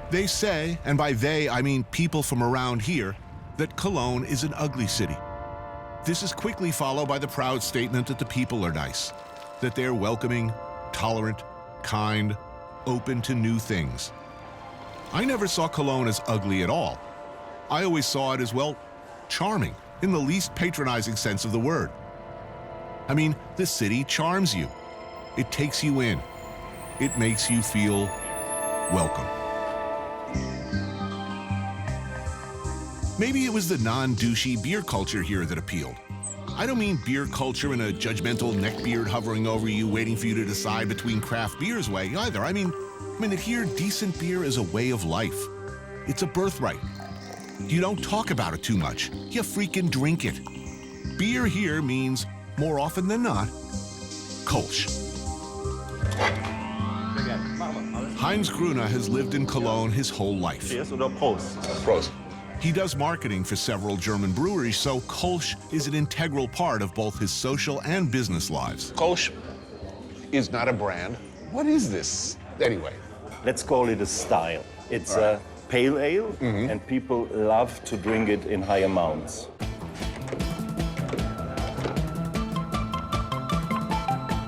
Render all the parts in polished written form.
They say, and by they I mean people from around here, that Cologne is an ugly city. This is quickly followed by the proud statement that the people are nice, that they're welcoming, tolerant, kind, open to new things. I never saw Cologne as ugly at all. I always saw it as, well, charming, in the least patronizing sense of the word. I mean, the city charms you. It takes you in. It makes you feel welcome. Maybe it was the non-douchey beer culture here that appealed. I don't mean beer culture in a judgmental neckbeard hovering over you waiting for you to decide between craft beers way either. I mean that here decent beer is a way of life. It's a birthright. You don't talk about it too much. You freaking drink it. Beer here means, more often than not, Kölsch. Heinz Grüner has lived in Cologne his whole life. Cheers oder Prost? Prost. He does marketing for several German breweries, so Kölsch is an integral part of both his social and business lives. Kölsch is not a brand. What is this, anyway? Let's call it a style. It's a pale ale, and people love to drink it in high amounts.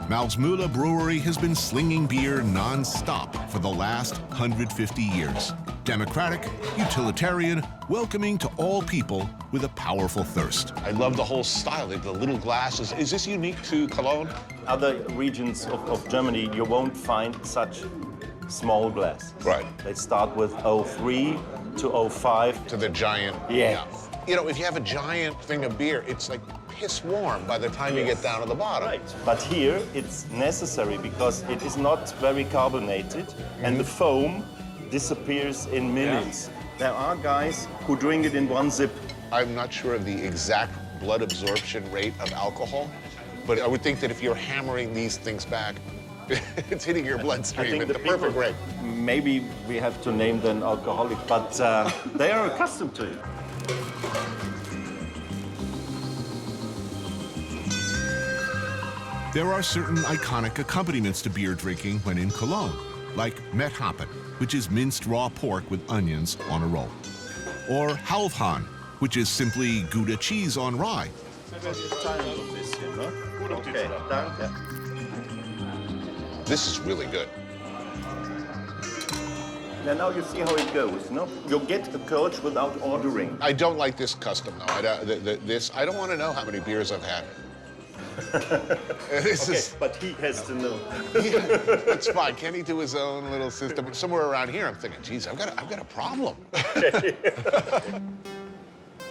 Malzmühle Brewery has been slinging beer non-stop for the last 150 years. Democratic, utilitarian, welcoming to all people with a powerful thirst. I love the whole style, the little glasses. Is this unique to Cologne? Other regions of Germany, you won't find such small glasses. Right. They start with 03 to 05. To the giant. Yeah. You know, if you have a giant thing of beer, it's like piss warm by the time you get down to the bottom. Right. But here it's necessary because it is not very carbonated and the foam disappears in minutes. There are guys who drink it in one sip. I'm not sure of the exact blood absorption rate of alcohol, but I would think that if you're hammering these things back, it's hitting your bloodstream at the perfect rate. Maybe we have to name them alcoholic, but they are accustomed to it. There are certain iconic accompaniments to beer drinking when in Cologne, like Methappen, which is minced raw pork with onions on a roll, or Halfhahn, which is simply Gouda cheese on rye. Okay, danke. This is really good. And now you see how it goes, no? You get a Kölsch without ordering. I don't like this custom, though. I don't want to know how many beers I've had. But he has to know. Yeah, that's fine. Can he do his own little system? Somewhere around here, I'm thinking, geez, I've got a problem.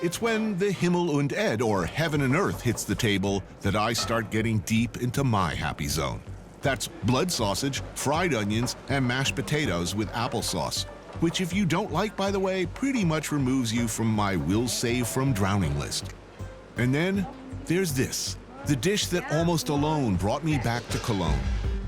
It's when the Himmel und Ed, or heaven and earth, hits the table that I start getting deep into my happy zone. That's blood sausage, fried onions, and mashed potatoes with applesauce, which, if you don't like, by the way, pretty much removes you from my will save from drowning list. And then there's this, the dish that almost alone brought me back to Cologne.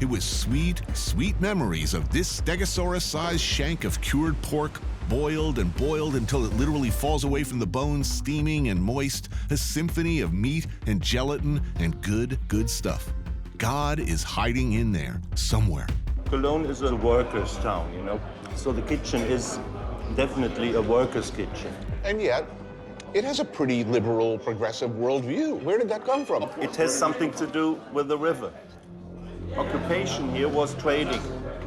It was sweet, sweet memories of this stegosaurus-sized shank of cured pork, boiled and boiled until it literally falls away from the bones, steaming and moist, a symphony of meat and gelatin and good, good stuff. God is hiding in there somewhere. Cologne is a workers' town, you know? So the kitchen is definitely a workers' kitchen. And yet, it has a pretty liberal, progressive worldview. Where did that come from? It has something to do with the river. Occupation here was trading.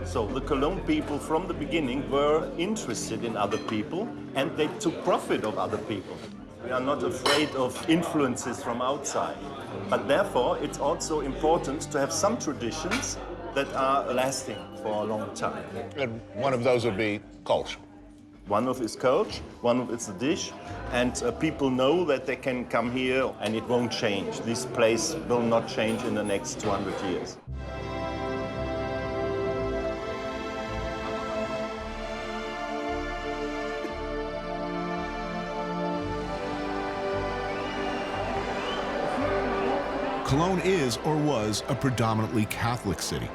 So the Cologne people from the beginning were interested in other people and they took profit of other people. We are not afraid of influences from outside. But therefore, it's also important to have some traditions that are lasting for a long time. And one of those would be Kölsch. One of is Kölsch, one of it's a dish, and people know that they can come here and it won't change. This place will not change in the next 200 years. Cologne is, or was, a predominantly Catholic city,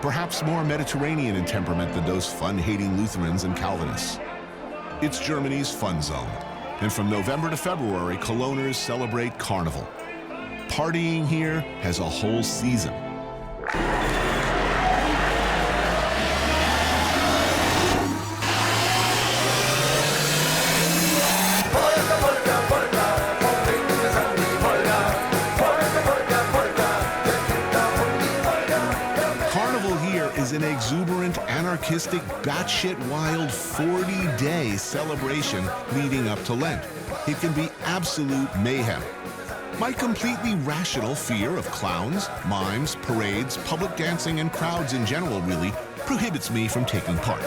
perhaps more Mediterranean in temperament than those fun-hating Lutherans and Calvinists. It's Germany's fun zone, and from November to February, Cologners celebrate Carnival. Partying here has a whole season. masochistic, batshit wild 40-day celebration leading up to Lent. It can be absolute mayhem. My completely rational fear of clowns, mimes, parades, public dancing, and crowds in general really prohibits me from taking part.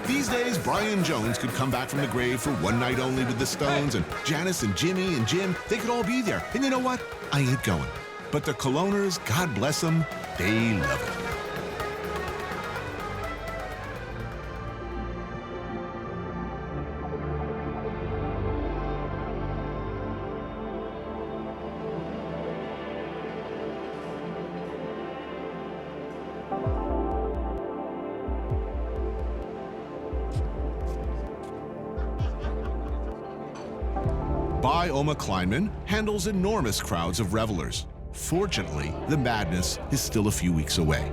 These days, Brian Jones could come back from the grave for one night only with the Stones, and Janice and Jimmy and Jim, they could all be there. And you know what? I ain't going. But the Coloners, God bless them, they love it. Oma Kleinman handles enormous crowds of revelers. Fortunately, the madness is still a few weeks away.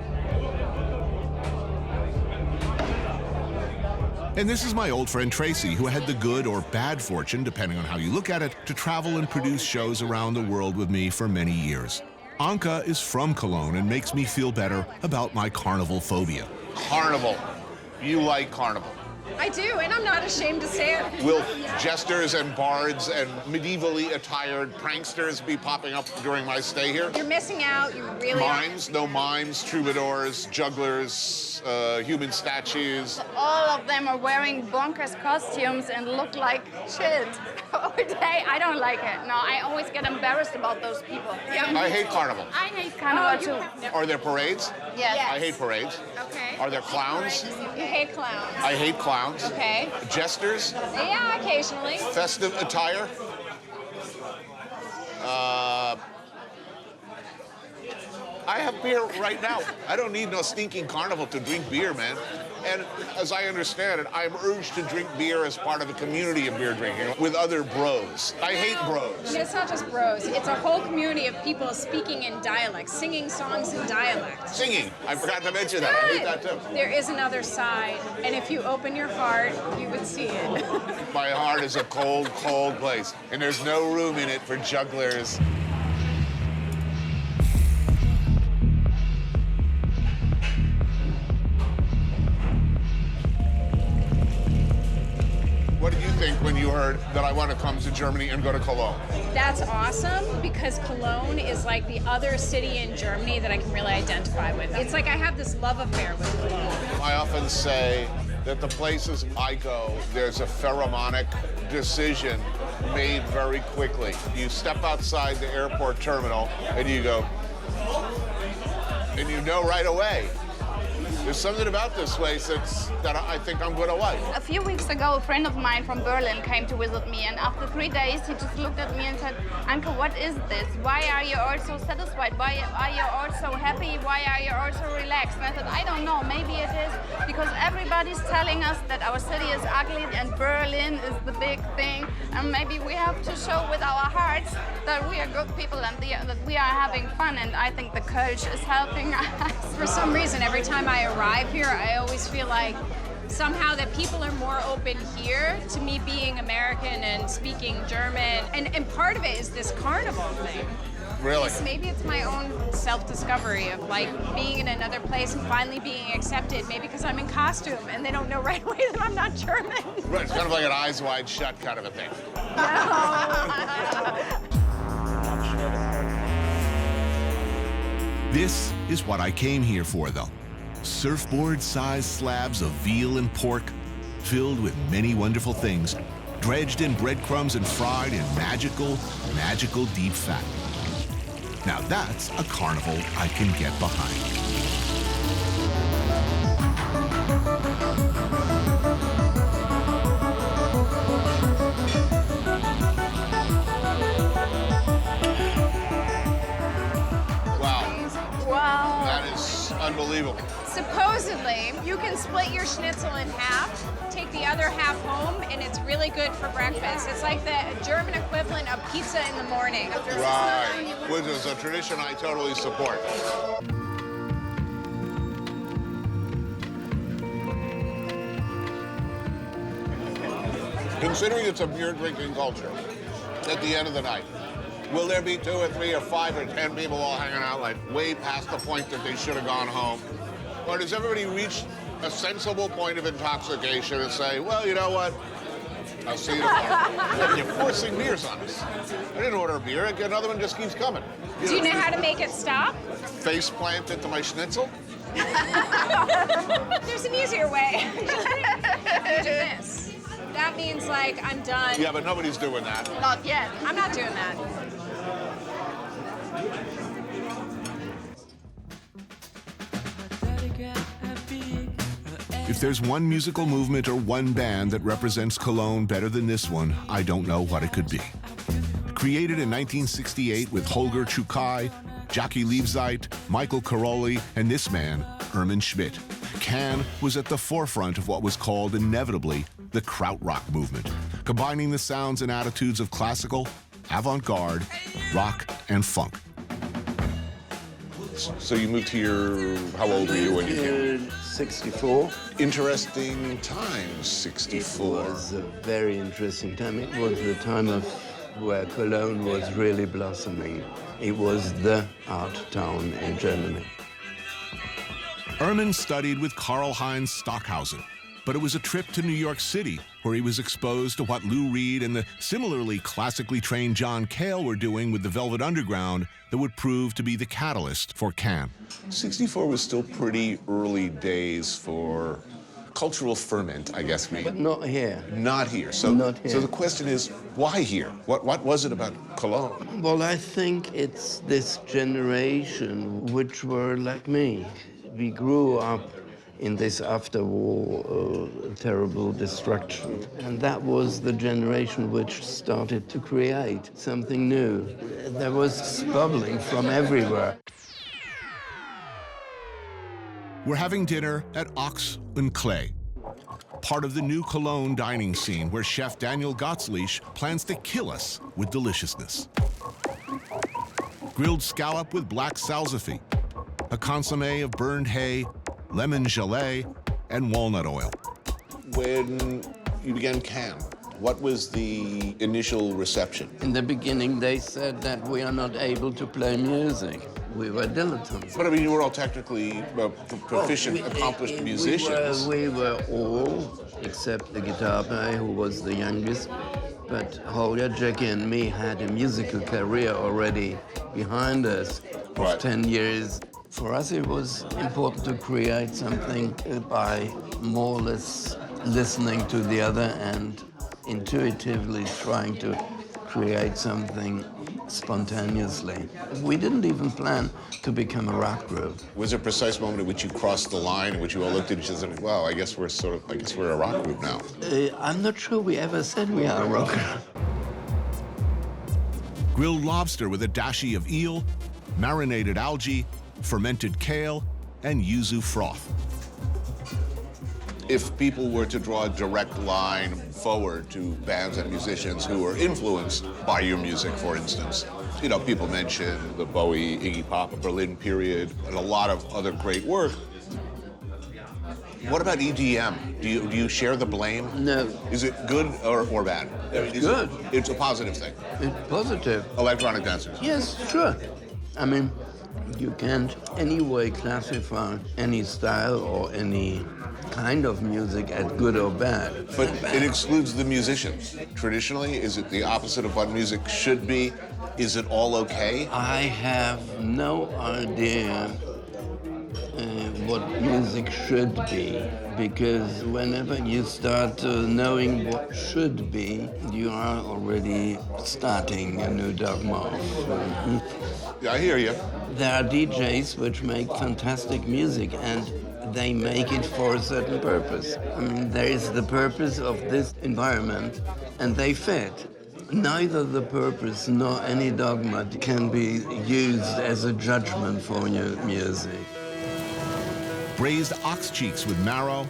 And this is my old friend Tracy, who had the good or bad fortune, depending on how you look at it, to travel and produce shows around the world with me for many years. Anka is from Cologne and makes me feel better about my carnival phobia. Carnival. You like carnival. I do, and I'm not ashamed to say it. Will jesters and bards and medievally attired pranksters be popping up during my stay here? You're missing out, you really are. Mimes? No mimes, troubadours, jugglers, human statues. All of them are wearing bonkers costumes and look like shit all day. I don't like it. No, I always get embarrassed about those people. Yeah. I hate carnival. I hate carnival too. Are there parades? Yes. I hate parades. Okay. Are there clowns? You hate clowns. I hate clowns. Okay. Jesters? Yeah, occasionally. Festive attire? I have beer right now. I don't need no stinking carnival to drink beer, man. And as I understand it, I'm urged to drink beer as part of a community of beer drinking with other bros. I hate bros. I mean, it's not just bros. It's a whole community of people speaking in dialect, singing songs in dialect. Singing. I forgot to mention that. I hate that too. There is another side, and if you open your heart, you would see it. My heart is a cold, cold place, and there's no room in it for jugglers. What did you think when you heard that I want to come to Germany and go to Cologne? That's awesome, because Cologne is like the other city in Germany that I can really identify with. It's like I have this love affair with Cologne. I often say that the places I go, there's a pheromonic decision made very quickly. You step outside the airport terminal and you go, and you know right away. There's something about this place that I think I'm going to like. A few weeks ago, a friend of mine from Berlin came to visit me, and after 3 days, he just looked at me and said, Anke, what is this? Why are you all so satisfied? Why are you all so happy? Why are you all so relaxed? And I said, I don't know. Maybe it is because everybody's telling us that our city is ugly and Berlin is the big thing. And maybe we have to show with our hearts that we are good people and that we are having fun. And I think the Kölsch is helping us. For some reason, every time I arrive here, I always feel like somehow that people are more open here to me being American and speaking German. And part of it is this carnival thing. Really? Maybe it's my own self-discovery of like being in another place and finally being accepted, maybe because I'm in costume and they don't know right away that I'm not German. Right, it's kind of like an eyes wide shut kind of a thing. This is what I came here for, though. Surfboard-sized slabs of veal and pork, filled with many wonderful things, dredged in breadcrumbs and fried in magical, magical deep fat. Now that's a carnival I can get behind. Wow. That is unbelievable. Supposedly, you can split your schnitzel in half, take the other half home, and it's really good for breakfast. It's like the German equivalent of pizza in the morning. Right, which is a tradition I totally support. Considering it's a beer drinking culture, at the end of the night, will there be 2 or 3 or 5 or 10 people all hanging out like way past the point that they should have gone home? Or does everybody reach a sensible point of intoxication and say, well, you know what? I'll see you tomorrow. You're forcing beers on us. I didn't order a beer. Another one just keeps coming. Do you know how to make it stop? Face plant into my schnitzel? There's an easier way. You do this. That means, like, I'm done. Yeah, but nobody's doing that. Not yet. I'm not doing that. If there's one musical movement or one band that represents Cologne better than this one, I don't know what it could be. Created in 1968 with Holger Czukay, Jackie Liebzeit, Michael Caroli, and this man, Ermin Schmidt, Can was at the forefront of what was called inevitably the krautrock movement, combining the sounds and attitudes of classical, avant-garde, rock, and funk. So you moved here, how old were you when you came? 64. Interesting times, 64. It was a very interesting time. It was the time of where Cologne was really blossoming. It was the art town in Germany. Ermin studied with Karl-Heinz Stockhausen, but it was a trip to New York City where he was exposed to what Lou Reed and the similarly classically trained John Cale were doing with the Velvet Underground that would prove to be the catalyst for Can. 64 was still pretty early days for cultural ferment, I guess. But not here. Not here. So, Not here. So the question is, why here? What was it about Cologne? Well, I think it's this generation which were like me. We grew up in this after-war terrible destruction. And that was the generation which started to create something new. There was bubbling from everywhere. We're having dinner at Ox und Clay, part of the new Cologne dining scene where chef Daniel Gottsleich plans to kill us with deliciousness. Grilled scallop with black salsify, a consommé of burned hay, lemon gelée, and walnut oil. When you began Can, what was the initial reception? In the beginning, they said that we are not able to play music. We were dilettantes. But I mean, you were all technically proficient, accomplished musicians. We were all, except the guitar player, who was the youngest. But Holger, Jackie, and me had a musical career already behind us of Right. 10 years. For us, it was important to create something by more or less listening to the other and intuitively trying to create something spontaneously. We didn't even plan to become a rock group. Was there a precise moment at which you crossed the line, in which you all looked at each other and said, wow, I guess we're a rock group now? I'm not sure we ever said we are a rock group. Grilled lobster with a dashi of eel, marinated algae, fermented kale, and yuzu froth. If people were to draw a direct line forward to bands and musicians who were influenced by your music, for instance, you know, people mention the Bowie, Iggy Pop, Berlin period, and a lot of other great work. What about EDM? Do you share the blame? No. Is it good or bad? It's good. It's a positive thing. It's positive. Electronic dancers. Yes, sure. I mean, you can't anyway classify any style or any kind of music as good or bad. But it excludes the musicians. Traditionally, is it the opposite of what music should be? Is it all okay? I have no idea what music should be, because whenever you start knowing what should be, you are already starting a new dogma. Yeah, I hear you. There are DJs which make fantastic music, and they make it for a certain purpose. I mean, there is the purpose of this environment, and they fit. Neither the purpose nor any dogma can be used as a judgment for your music. Braised ox cheeks with marrow,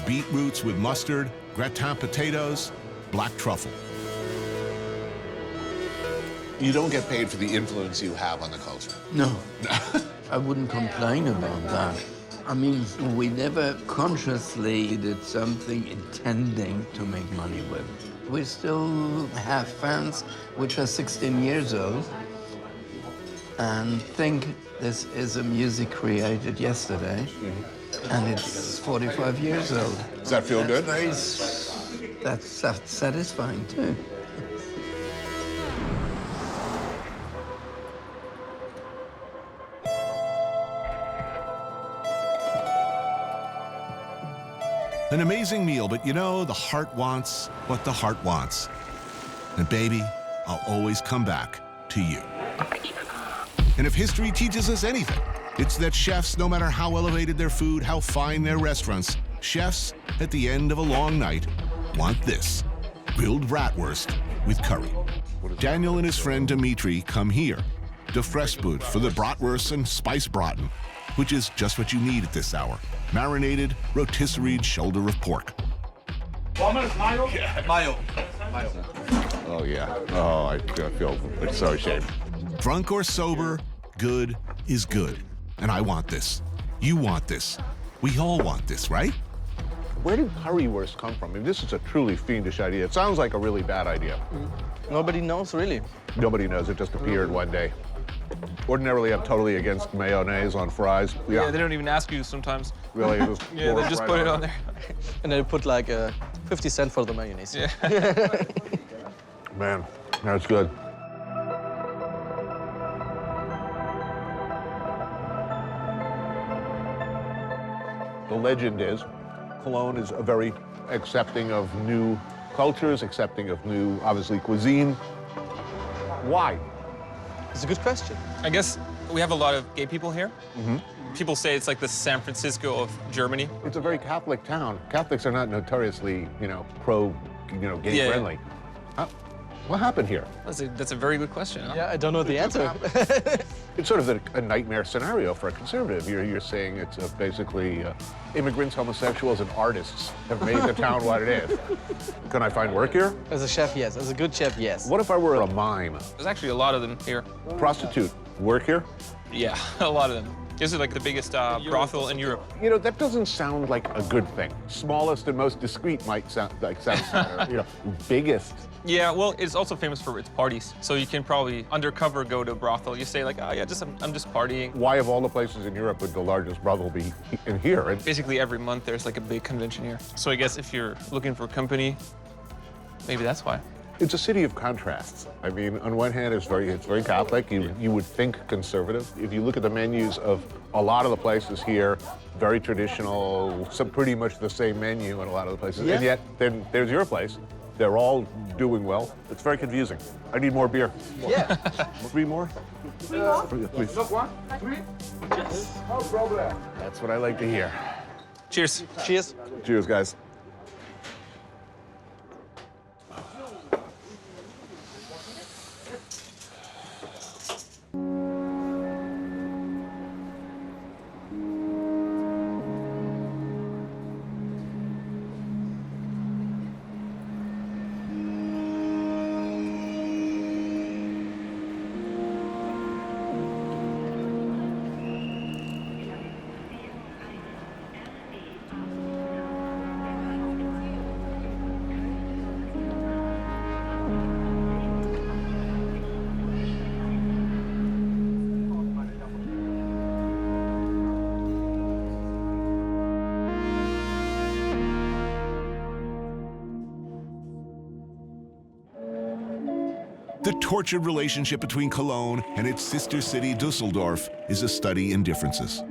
beetroots with mustard, gratin potatoes, black truffle. You don't get paid for the influence you have on the culture. No, I wouldn't complain about that. I mean, we never consciously did something intending to make money with. We still have fans which are 16 years old and think this is a music created yesterday. And it's 45 years old. Does that feel good? That's satisfying too. An amazing meal, but you know, the heart wants what the heart wants. And baby, I'll always come back to you. And if history teaches us anything, it's that chefs, no matter how elevated their food, how fine their restaurants, chefs, at the end of a long night, want this: grilled bratwurst with curry. Daniel and his friend Dimitri come here to Fressbud for the bratwurst and spice braten, which is just what you need at this hour: marinated, rotisseried shoulder of pork. Mayo? Mayo. Oh, yeah. Oh, I feel so ashamed. Drunk or sober, good is good. And I want this. You want this. We all want this, right? Where did currywurst come from? I mean, this is a truly fiendish idea. It sounds like a really bad idea. Nobody knows, really. Nobody knows. It just appeared one day. Ordinarily, I'm totally against mayonnaise on fries. Yeah, they don't even ask you sometimes. Really? It was Yeah, they just put it on there. And they put like 50 cents for the mayonnaise. Yeah. Man, that's good. The legend is Cologne is a very accepting of new cultures, accepting of new, obviously, cuisine. Why? It's a good question. I guess we have a lot of gay people here. People say it's like the San Francisco of Germany. It's a very Catholic town. Catholics are not notoriously, gay Yeah. friendly. What happened here? That's a very good question. Huh? Yeah, I don't know the answer. It's sort of a nightmare scenario for a conservative. You're saying it's basically immigrants, homosexuals, and artists have made the town what it is. Can I find work here? As a chef, yes. As a good chef, yes. What if I were a mime? There's actually a lot of them here. Prostitute, work here? Yeah, a lot of them. This is like the biggest brothel in Europe. You know, that doesn't sound like a good thing. Smallest and most discreet might sound better. Biggest. Yeah, well, it's also famous for its parties. So you can probably undercover go to a brothel. You say like, oh yeah, I'm just partying. Why of all the places in Europe would the largest brothel be in here? And Basically every month there's like a big convention here. So I guess if you're looking for company, maybe that's why. it's a city of contrasts. I mean, on one hand, it's very Catholic. You would think conservative. If you look at the menus of a lot of the places here, very traditional, some pretty much the same menu in a lot of the places. Yeah. And yet, then there's your place. They're all doing well. It's very confusing. I need more beer. Yeah. 3 more? 3 more? Please. One? 3? Yes. No problem. That's what I like to hear. Cheers. Cheers. Cheers, guys. The tortured relationship between Cologne and its sister city, Düsseldorf, is a study in differences.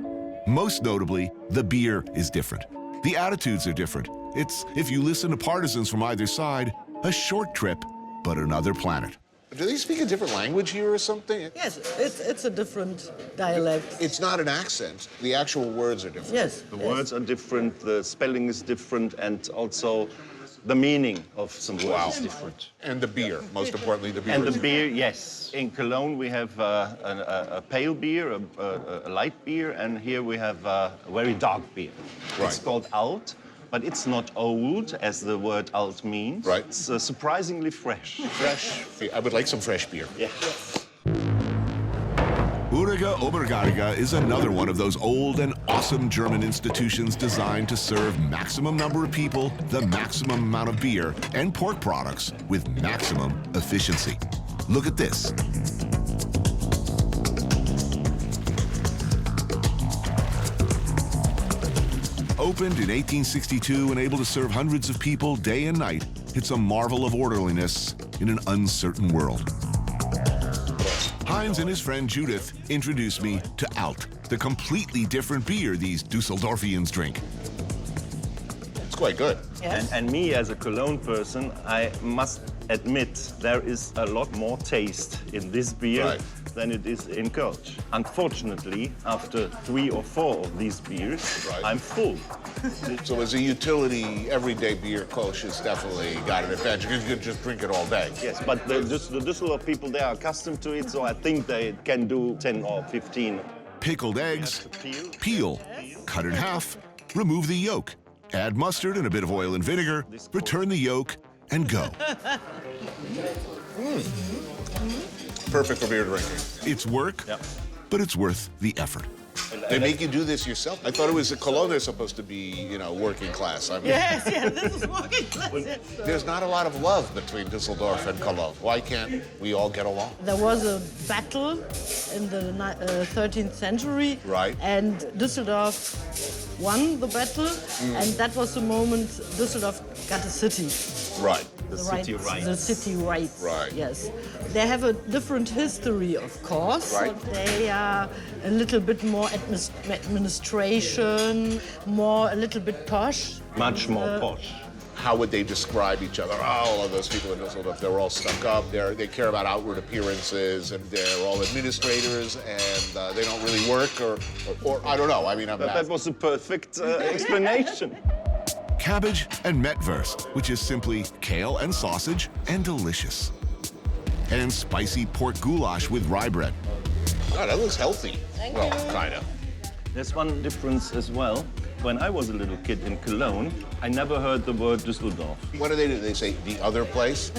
Most notably, the beer is different. The attitudes are different. It's, if you listen to partisans from either side, a short trip, but another planet. Do they speak a different language here or something? Yes, it's a different dialect. It's not an accent. The actual words are different. Yes. The words are different, the spelling is different, and also the meaning of some words is different. And the beer, most importantly, the beer. And is the beer, yes. In Cologne, we have a pale beer, a light beer, and here we have a very dark beer. Right. It's called Alt, but it's not old, as the word Alt means. Right. It's surprisingly fresh. fresh. I would like some fresh beer. Yeah. Uriga Obergariga is another one of those old and awesome German institutions designed to serve maximum number of people, the maximum amount of beer, and pork products with maximum efficiency. Look at this. Opened in 1862 and able to serve hundreds of people day and night, it's a marvel of orderliness in an uncertain world. Heinz and his friend Judith introduced me to Alt, the completely different beer these Düsseldorfians drink. It's quite good. Yes. And me as a Cologne person, I must admit there is a lot more taste in this beer Right. than it is in Kölsch. Unfortunately, after 3 or 4 of these beers, Right. I'm full. So as a utility, everyday beer, Kölsch has definitely got an advantage because you can just drink it all day. Yes, but the Düsseldorf people, they are accustomed to it, so I think they can do 10 or 15. Pickled eggs, Peel. peel, cut in half, remove the yolk, add mustard and a bit of oil and vinegar, return the yolk, and go. Perfect for beer drinking. It's work, Yeah. but it's worth the effort. They make you do this yourself? I thought it was Cologne they're supposed to be, working class. I mean, Yes, this is working class. there's not a lot of love between Düsseldorf and Cologne. Why can't we all get along? There was a battle in the 13th century. Right. And Düsseldorf won the battle, and that was the moment Düsseldorf got a city. Right. The city rights. The city rights. Right. Yes. They have a different history, of course. Right. So they are a little bit more administration, a little bit posh. Much more posh. How would they describe each other? Oh, all of those people in Düsseldorf, they're all stuck up. They care about outward appearances, and they're all administrators, and they don't really work, or I don't know. I mean, That was a perfect explanation. Cabbage and metwurst, which is simply kale and sausage and delicious. And spicy pork goulash with rye bread. God, that looks healthy. Well, kind of. There's one difference as well. When I was a little kid in Cologne, I never heard the word Düsseldorf. What do? They say the other place?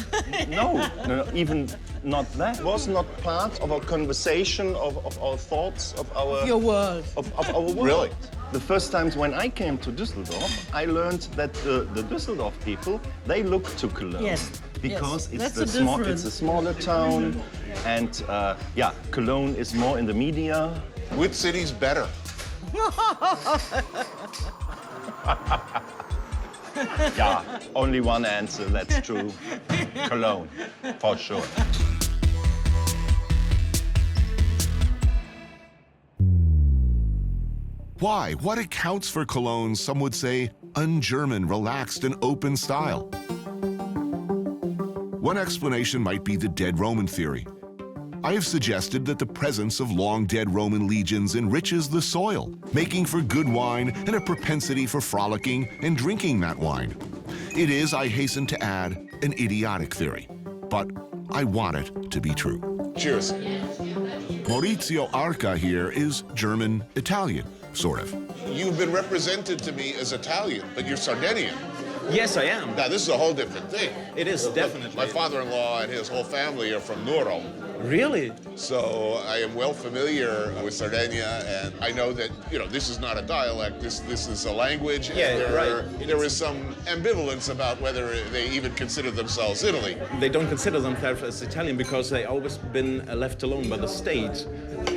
No, even not that. It was not part of our conversation, of our thoughts, of our... Your world. Of our world. Really? The first times when I came to Düsseldorf, I learned that the Düsseldorf people, they look to Cologne. Yes. Because Yes. it's, That's the the small, difference. it's a smaller town, and Cologne is more in the media. Which city's better? Yeah, only one answer, that's true. Cologne, for sure. Why? What accounts for Cologne's, some would say, un-German, relaxed, and open style? One explanation might be the dead Roman theory. I have suggested that the presence of long-dead Roman legions enriches the soil, making for good wine and a propensity for frolicking and drinking that wine. It is, I hasten to add, an idiotic theory, but I want it to be true. Cheers. Maurizio Arca here is German-Italian, sort of. You've been represented to me as Italian, but you're Sardinian. Yes, I am. Now, this is a whole different thing. It is, definitely. My father-in-law and his whole family are from Nuoro. Really? So I am well familiar with Sardinia, and I know that, this is not a dialect, this is a language. Yeah, and there is some ambivalence about whether they even consider themselves Italy. They don't consider themselves as Italian because they always been left alone by the state.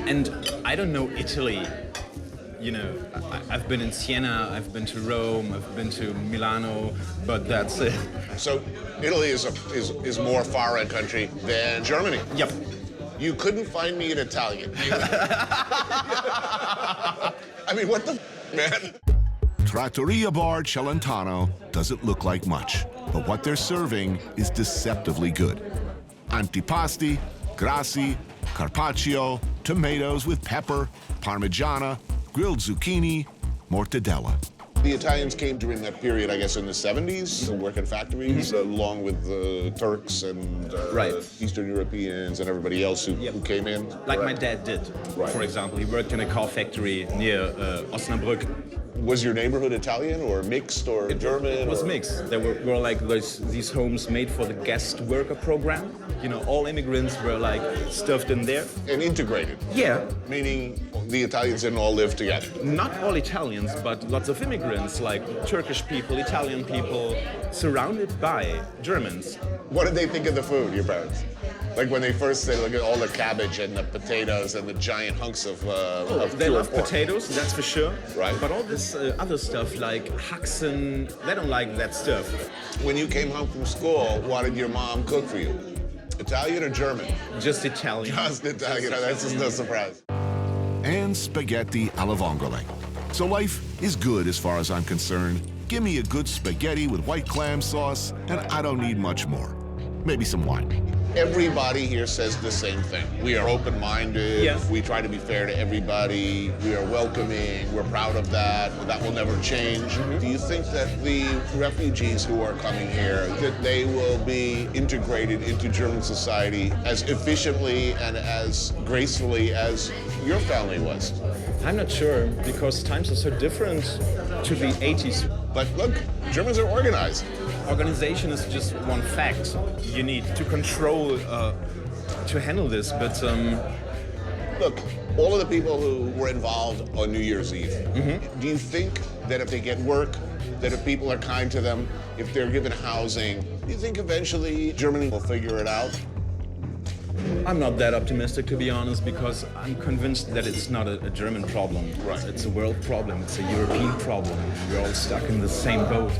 And I don't know Italy. I've been in Siena, I've been to Rome, I've been to Milano, but that's it. So Italy is more foreign country than Germany. Yep. You couldn't find me an Italian. I mean, what the man? Trattoria Bar Celentano doesn't look like much, but what they're serving is deceptively good. Antipasti, grassi, carpaccio, tomatoes with pepper, parmigiana, grilled zucchini, mortadella. The Italians came during that period, I guess, in the 70s, to work in factories, along with the Turks and Eastern Europeans and everybody else who came in. Like my dad did, for example. He worked in a car factory near Osnabrück. Was your neighborhood Italian or mixed or German? It was mixed. There were like these homes made for the guest worker program. All immigrants were like stuffed in there. And integrated? Yeah. Meaning the Italians didn't all live together. Not all Italians, but lots of immigrants, like Turkish people, Italian people, surrounded by Germans. What did they think of the food, your parents? Like when they first said, look at all the cabbage and the potatoes and the giant hunks of They pure love pork. potatoes, that's for sure. Right. But all this other stuff like Haxen, they don't like that stuff. When you came home from school, what did your mom cook for you? Italian or German? Just Italian. Just Italian, that's just no surprise. And spaghetti alla vongole. So life is good as far as I'm concerned. Give me a good spaghetti with white clam sauce, and I don't need much more. Maybe some wine. Everybody here says the same thing. We are open-minded. Yes. We try to be fair to everybody. We are welcoming. We're proud of that. That will never change. Do you think that the refugees who are coming here, that they will be integrated into German society as efficiently and as gracefully as your family was? I'm not sure, because times are so different to the 80s. But look, Germans are organized. Organization is just one fact. You need to control, to handle this, but Look, all of the people who were involved on New Year's Eve, do you think that if they get work, that if people are kind to them, if they're given housing, do you think eventually Germany will figure it out? I'm not that optimistic, to be honest, because I'm convinced that it's not a German problem. Right. It's a world problem. It's a European problem. We're all stuck in the same boat.